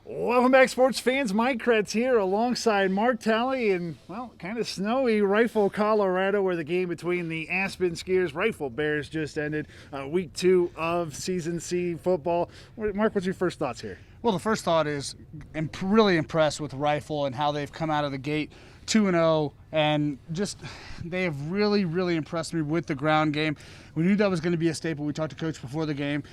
Welcome back, sports fans. Mike Kretz here alongside Mark Talley in, well, kind of snowy Rifle, Colorado, where the game between the Aspen Skiers Rifle Bears just ended. Week 2 of Season C football. Mark, what's your first thoughts here? Well, the first thought is I'm really impressed with Rifle and how they've come out of the gate 2-0, and just they have really, really impressed me with the ground game. We knew that was going to be a staple. We talked to Coach before the game.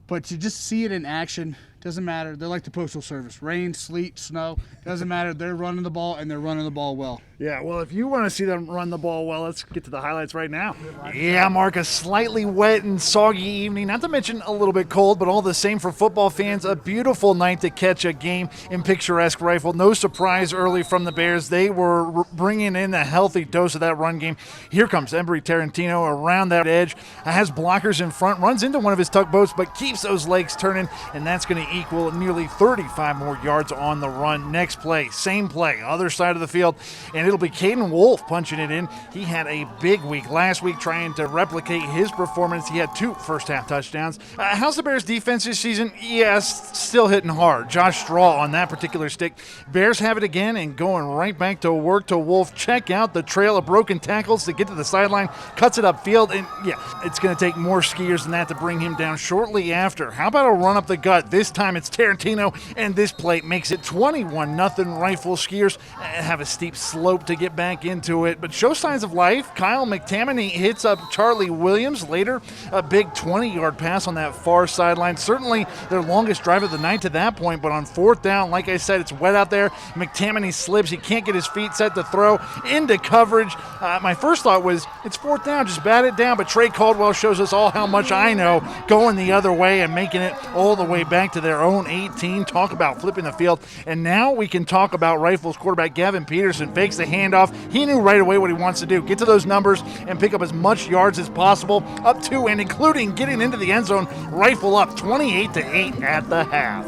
But to just see it in action, doesn't matter. They're like the Postal Service. Rain, sleet, snow, doesn't matter. They're running the ball, and they're running the ball well. Yeah, well, if you want to see them run the ball well, let's get to the highlights right now. Yeah, Mark, a slightly wet and soggy evening, not to mention a little bit cold, but all the same for football fans, a beautiful night to catch a game in picturesque Rifle. No surprise early from the Bears. They were bringing in a healthy dose of that run game. Here comes Embry Tarantino around that edge, has blockers in front, runs into one of his tugboats, but keeps those legs turning, and that's going to equal nearly 35 more yards on the run. Next play, same play, other side of the field, and it'll be Caden Wolf punching it in. He had a big week last week trying to replicate his performance. He had 2 first-half touchdowns. How's the Bears' defense this season? Yes, still hitting hard. Josh Straw on that particular stick. Bears have it again and going right back to work to Wolf. Check out the trail of broken tackles to get to the sideline, cuts it upfield, and yeah, it's going to take more skiers than that to bring him down shortly after. How about a run up the gut? This time it's Tarantino, and this play makes it 21-0 Rifle. Skiers have a steep slope to get back into it, but show signs of life. Kyle McTammany hits up Charlie Williams later. A big 20-yard pass on that far sideline. Certainly their longest drive of the night to that point, but on 4th down, like I said, it's wet out there. McTammany slips. He can't get his feet set to throw into coverage. My first thought was, it's 4th down, just bat it down, but Trey Caldwell shows us all how much I know, going the other way and making it all the way back to their own 18. Talk about flipping the field. And now we can talk about Rifle's quarterback Gavin Peterson fakes the handoff. He knew right away what he wants to do. Get to those numbers and pick up as much yards as possible, up to and including getting into the end zone. Rifle up 28-8 at the half.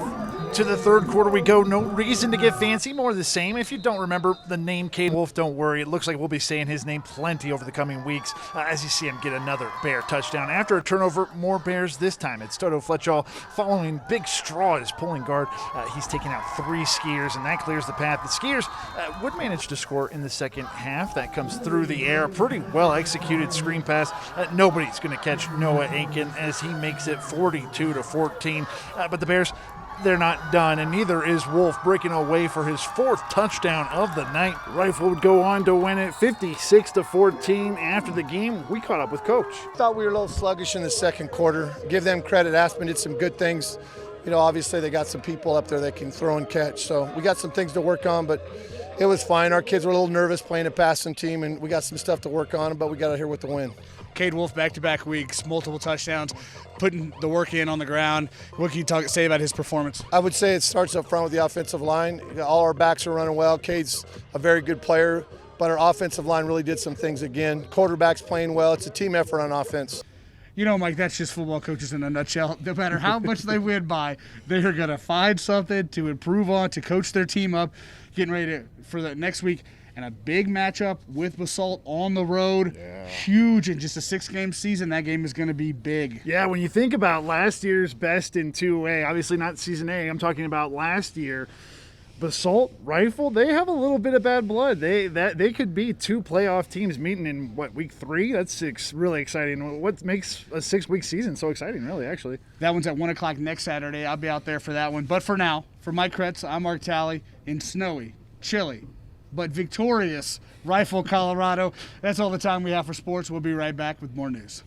To the third quarter we go. No reason to get fancy, more of the same. If you don't remember the name Caden Wolf, don't worry. It looks like we'll be saying his name plenty over the coming weeks as you see him get another Bear touchdown. After a turnover, more Bears this time. It's Toto Fletchall following Big Straw as pulling guard. He's taking out 3 skiers, and that clears the path. The skiers would manage to score in the second half. That comes through the air. Pretty well executed screen pass. Nobody's going to catch Noah Aiken as he makes it 42-14. But the Bears, they're not done, and neither is Wolf, breaking away for his 4th touchdown of the night. Rifle would go on to win it 56-14. After the game, we caught up with Coach. Thought we were a little sluggish in the second quarter. Give them credit. Aspen did some good things. You know, obviously they got some people up there that can throw and catch, so we got some things to work on, but it was fine. Our kids were a little nervous playing a passing team, and we got some stuff to work on, but we got out here with the win. Cade Wolf back-to-back weeks, multiple touchdowns, putting the work in on the ground. What can you say about his performance? I would say it starts up front with the offensive line. All our backs are running well. Cade's a very good player, but our offensive line really did some things again. Quarterback's playing well. It's a team effort on offense. You know, Mike, that's just football coaches in a nutshell. No matter how much they win by, they're going to find something to improve on, to coach their team up, getting ready for the next week. And a big matchup with Basalt on the road. Yeah. Huge in just a 6-game season. That game is going to be big. Yeah, when you think about last year's best in 2A, obviously not Season A, I'm talking about last year, Basalt, Rifle, they have a little bit of bad blood. They could be 2 playoff teams meeting in, week 3? That's really exciting. What makes a 6-week season so exciting, really, actually? That one's at 1 o'clock next Saturday. I'll be out there for that one. But for now, for Mike Kretz, I'm Mark Talley in snowy, chilly, but victorious Rifle, Colorado. That's all the time we have for sports. We'll be right back with more news.